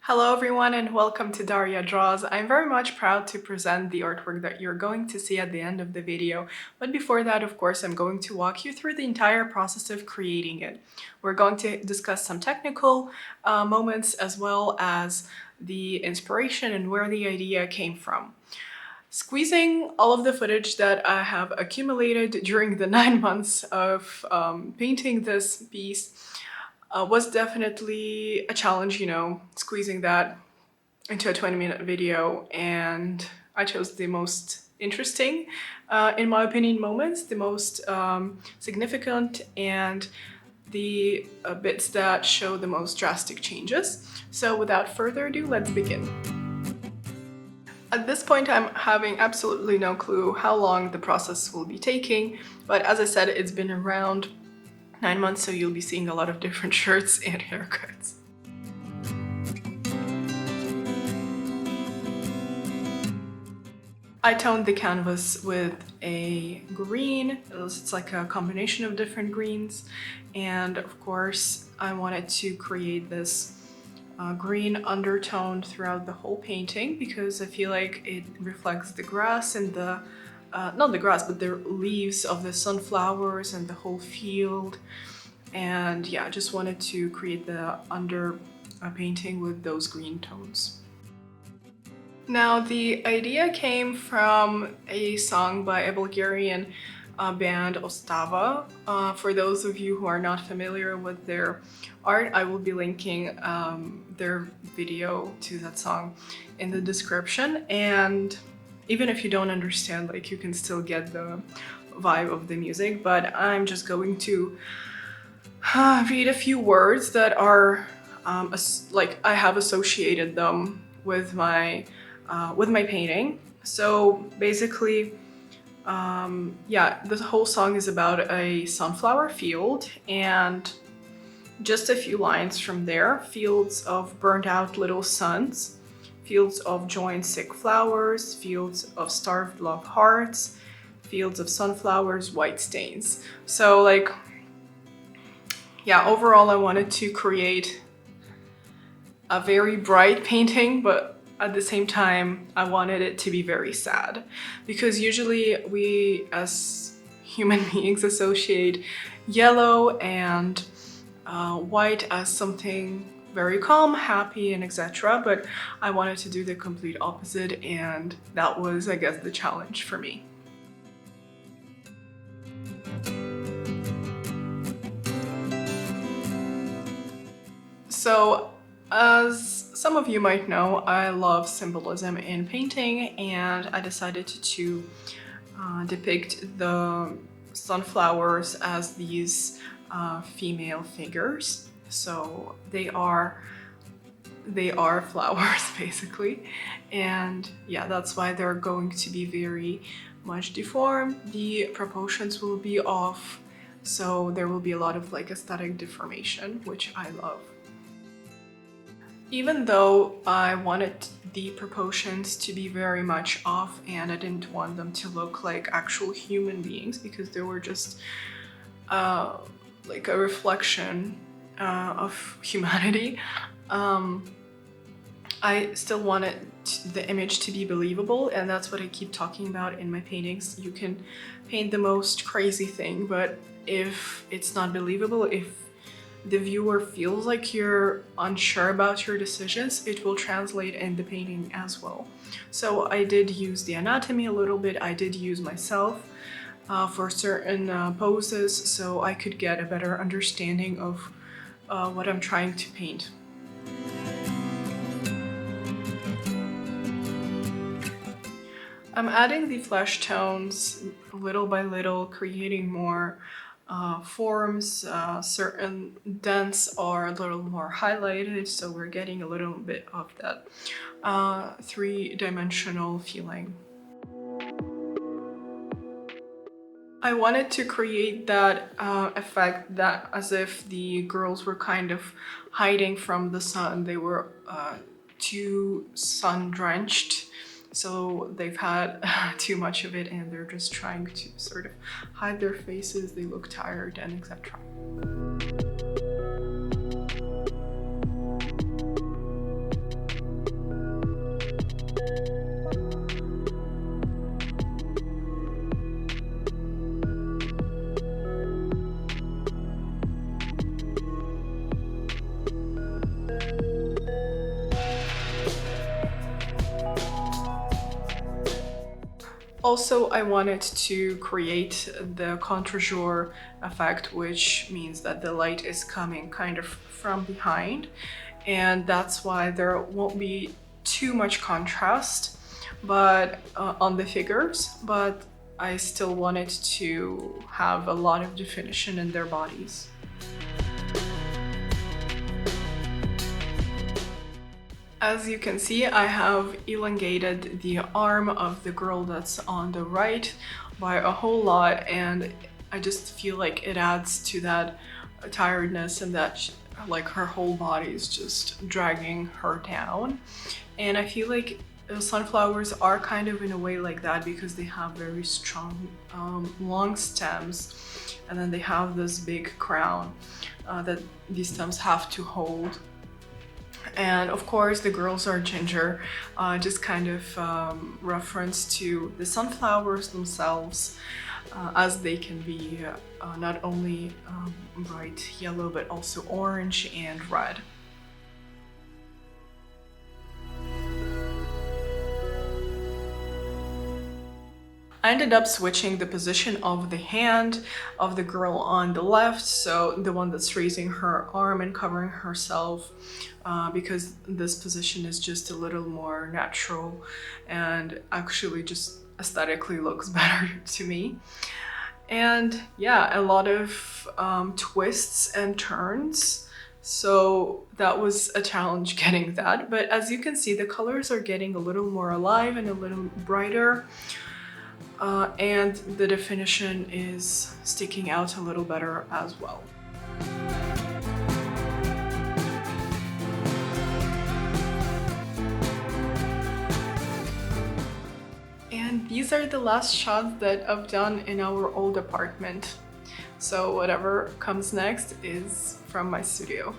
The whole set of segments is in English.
Hello everyone and welcome to Daria Draws. I'm very much proud to present the artwork that you're going to see at the end of the video. But before that, of course, I'm going to walk you through the entire process of creating it. We're going to discuss some technical moments as well as the inspiration and where the idea came from. Squeezing all of the footage that I have accumulated during the 9 months of painting this piece was definitely a challenge, squeezing that into a 20-minute video, and I chose the most interesting, in my opinion, moments, the most significant, and the bits that show the most drastic changes. So without further ado, let's begin. At this point, I'm having absolutely no clue how long the process will be taking, but as I said, it's been around 9 months, so you'll be seeing a lot of different shirts and haircuts. I toned the canvas with a green. It's like a combination of different greens, and of course I wanted to create this green undertone throughout the whole painting because I feel like it reflects the grass and the not the grass, but the leaves of the sunflowers and the whole field. And yeah, I just wanted to create the under painting with those green tones. Now, the idea came from a song by a Bulgarian band, Ostava. For those of you who are not familiar with their art, I will be linking their video to that song in the description. And even if you don't understand, like, you can still get the vibe of the music, but I'm just going to read a few words that are like I have associated them with my painting. So basically, yeah, the whole song is about a sunflower field, and just a few lines from there: fields of burned out little suns, fields of joined sick flowers, fields of starved love hearts, fields of sunflowers, white stains. So like, yeah, overall I wanted to create a very bright painting, but at the same time I wanted it to be very sad, because usually we as human beings associate yellow and white as something very calm, happy, and etc. But I wanted to do the complete opposite, and that was, I guess, the challenge for me. So, as some of you might know, I love symbolism in painting, and I decided to depict the sunflowers as these female figures. So they are flowers basically, and yeah, that's why they're going to be very much deformed. The proportions will be off, so there will be a lot of like aesthetic deformation, which I love. Even though I wanted the proportions to be very much off and I didn't want them to look like actual human beings, because they were just like a reflection of humanity, I still wanted the image to be believable, and that's what I keep talking about in my paintings. You can paint the most crazy thing, but if it's not believable, if the viewer feels like you're unsure about your decisions, it will translate in the painting as well. So I did use the anatomy a little bit. I did use myself for certain poses, so I could get a better understanding of what I'm trying to paint. I'm adding the flesh tones little by little, creating more forms. Certain dents are a little more highlighted, so we're getting a little bit of that three-dimensional feeling. I wanted to create that effect, that as if the girls were kind of hiding from the sun. They were too sun-drenched, so they've had too much of it and they're just trying to sort of hide their faces. They look tired and etc. Also, I wanted to create the contre-jour effect, which means that the light is coming kind of from behind, and that's why there won't be too much contrast but on the figures, but I still wanted to have a lot of definition in their bodies. As you can see, I have elongated the arm of the girl that's on the right by a whole lot, and I just feel like it adds to that tiredness and that like her whole body is just dragging her down. And I feel like sunflowers are kind of in a way like that because they have very strong long stems, and then they have this big crown that these stems have to hold. And of course the girls are ginger, just kind of reference to the sunflowers themselves, as they can be not only bright yellow but also orange and red. I ended up switching the position of the hand of the girl on the left, so the one that's raising her arm and covering herself, because this position is just a little more natural and actually just aesthetically looks better to me. And yeah, a lot of twists and turns, so that was a challenge getting that. But as you can see, the colors are getting a little more alive and a little brighter. And the definition is sticking out a little better as well. And these are the last shots that I've done in our old apartment. So whatever comes next is from my studio.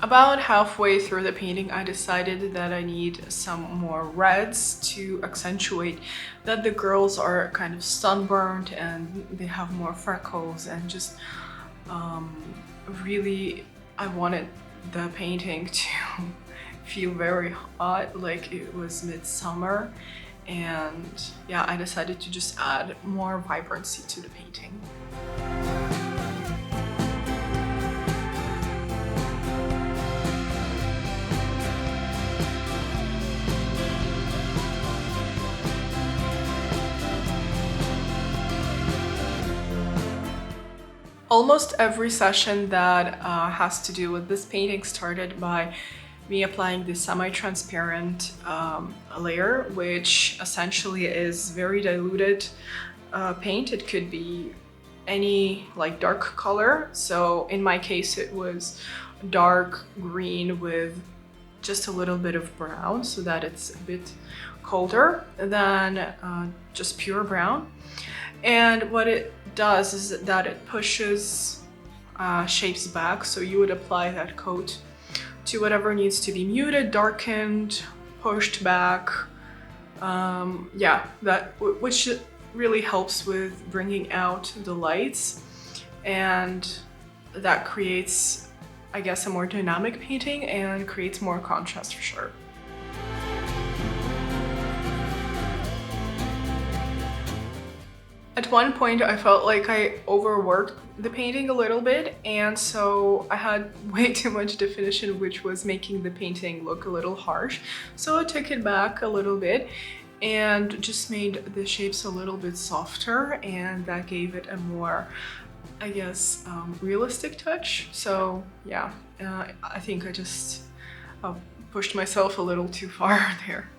About halfway through the painting, I decided that I need some more reds to accentuate that the girls are kind of sunburned and they have more freckles, and just really I wanted the painting to feel very hot, like it was midsummer. And yeah, I decided to just add more vibrancy to the painting. Almost every session that has to do with this painting started by me applying this semi-transparent layer, which essentially is very diluted paint. It could be any like dark color. So in my case, it was dark green with just a little bit of brown so that it's a bit colder than just pure brown. And what it does is that it pushes shapes back, so you would apply that coat to whatever needs to be muted, darkened, pushed back. Yeah, which really helps with bringing out the lights, and that creates, I guess, a more dynamic painting and creates more contrast for sure. At one point, I felt like I overworked the painting a little bit, and so I had way too much definition, which was making the painting look a little harsh. So I took it back a little bit and just made the shapes a little bit softer, and that gave it a more, I guess, realistic touch. So yeah, I think I just pushed myself a little too far there.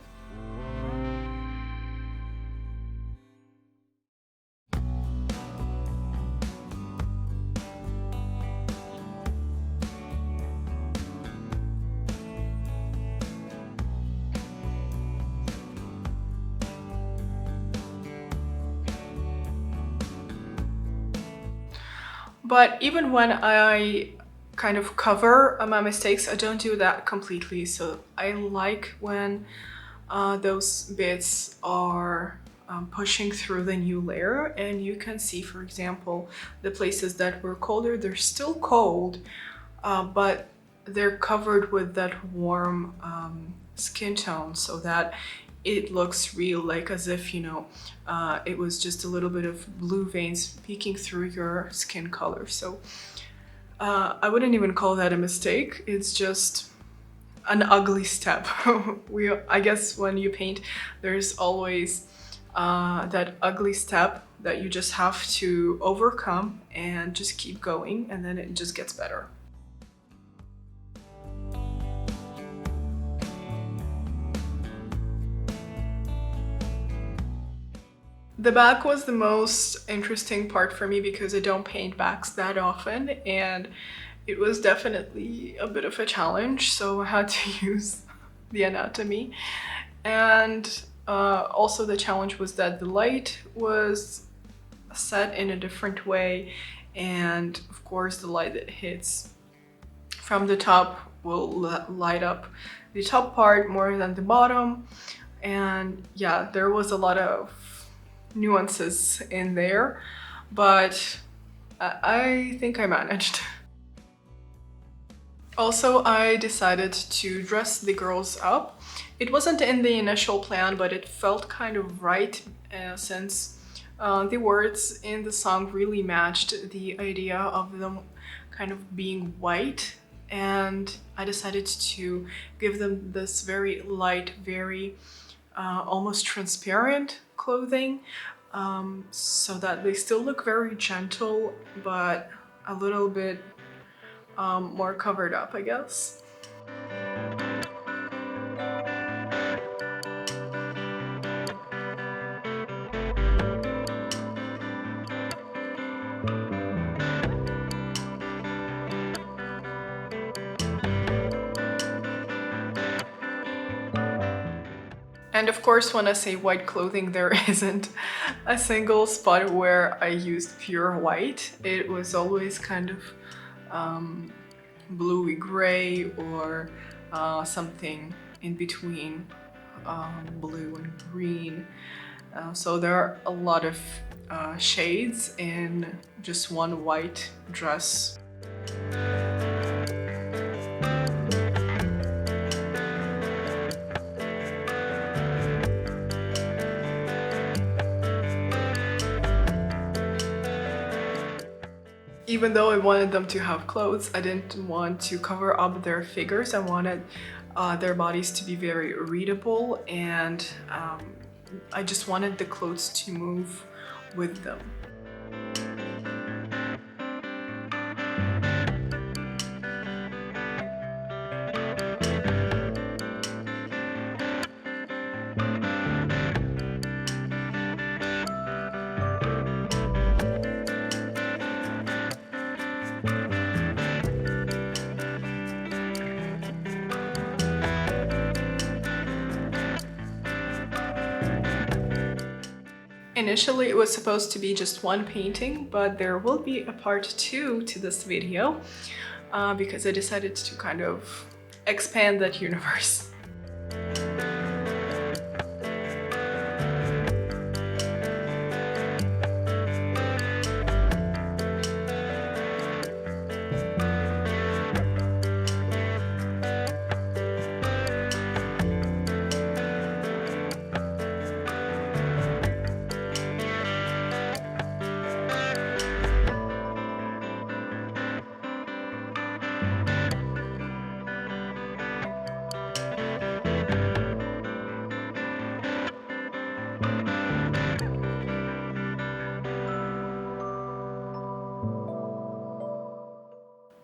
But even when I kind of cover my mistakes, I don't do that completely. So I like when those bits are pushing through the new layer, and you can see, for example, the places that were colder, they're still cold, but they're covered with that warm skin tone, so that it looks real, like as if, you know, it was just a little bit of blue veins peeking through your skin color. So I wouldn't even call that a mistake. It's just an ugly step. I guess when you paint, there's always that ugly step that you just have to overcome and just keep going, and then it just gets better. The back was the most interesting part for me because I don't paint backs that often, and it was definitely a bit of a challenge, so I had to use the anatomy. And also the challenge was that the light was set in a different way, and of course the light that hits from the top will light up the top part more than the bottom. And yeah, there was a lot of nuances in there, but I think I managed. Also, I decided to dress the girls up. It wasn't in the initial plan, but it felt kind of right, since the words in the song really matched the idea of them kind of being white, and I decided to give them this very light, very almost transparent clothing, so that they still look very gentle, but a little bit more covered up, I guess. And of course, when I say white clothing, there isn't a single spot where I used pure white. It was always kind of bluey gray, or something in between blue and green. So there are a lot of shades in just one white dress. Even though I wanted them to have clothes, I didn't want to cover up their figures. I wanted their bodies to be very readable, and I just wanted the clothes to move with them. Initially, it was supposed to be just one painting, but there will be a part 2 to this video because I decided to kind of expand that universe.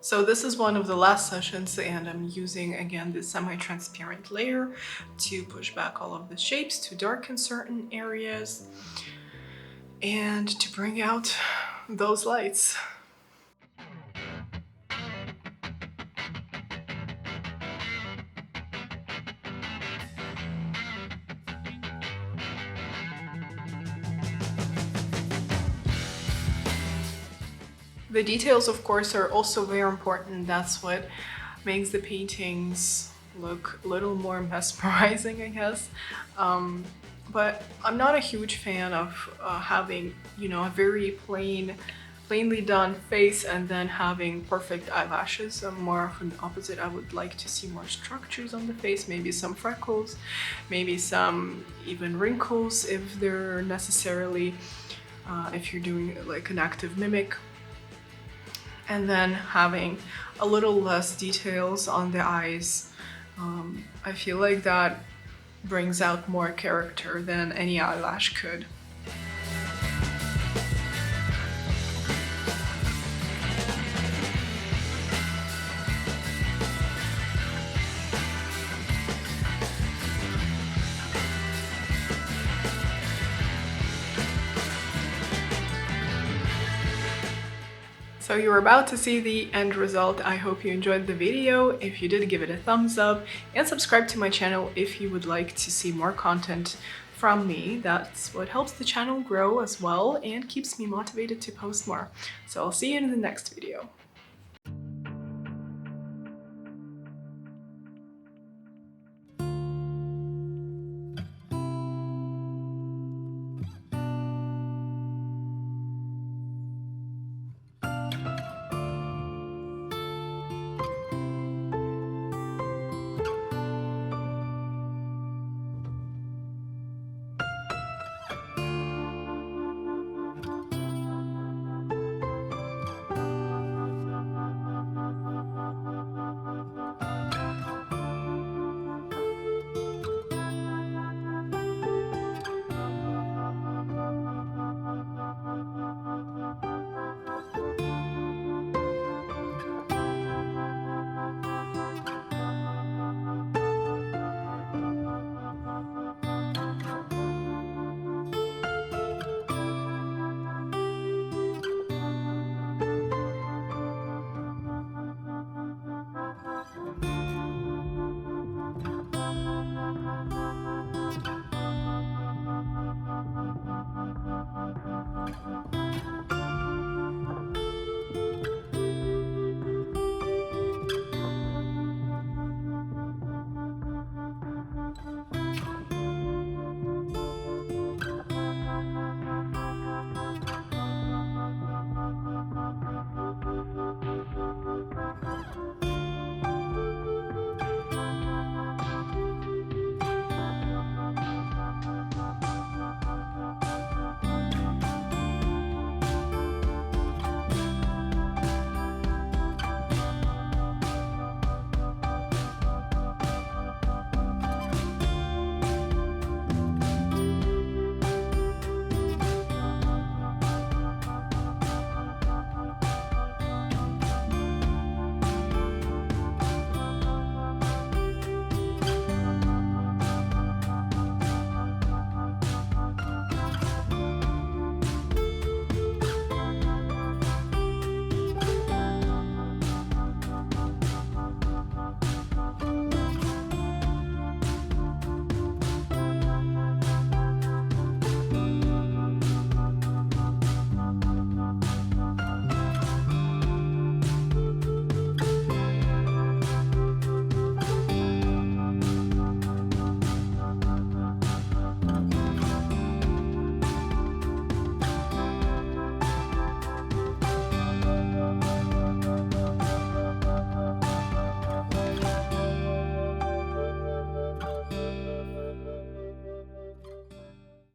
So this is one of the last sessions, and I'm using again this semi-transparent layer to push back all of the shapes, to darken certain areas, and to bring out those lights. The details, of course, are also very important. That's what makes the paintings look a little more mesmerizing, I guess. But I'm not a huge fan of having, you know, a very plainly done face and then having perfect eyelashes. I'm more of an opposite. I would like to see more structures on the face, maybe some freckles, maybe some even wrinkles if they're necessarily, if you're doing like an active mimic. And then having a little less details on the eyes. I feel like that brings out more character than any eyelash could. So you're about to see the end result. I hope you enjoyed the video. If you did, give it a thumbs up and subscribe to my channel if you would like to see more content from me. That's what helps the channel grow as well and keeps me motivated to post more. So I'll see you in the next video.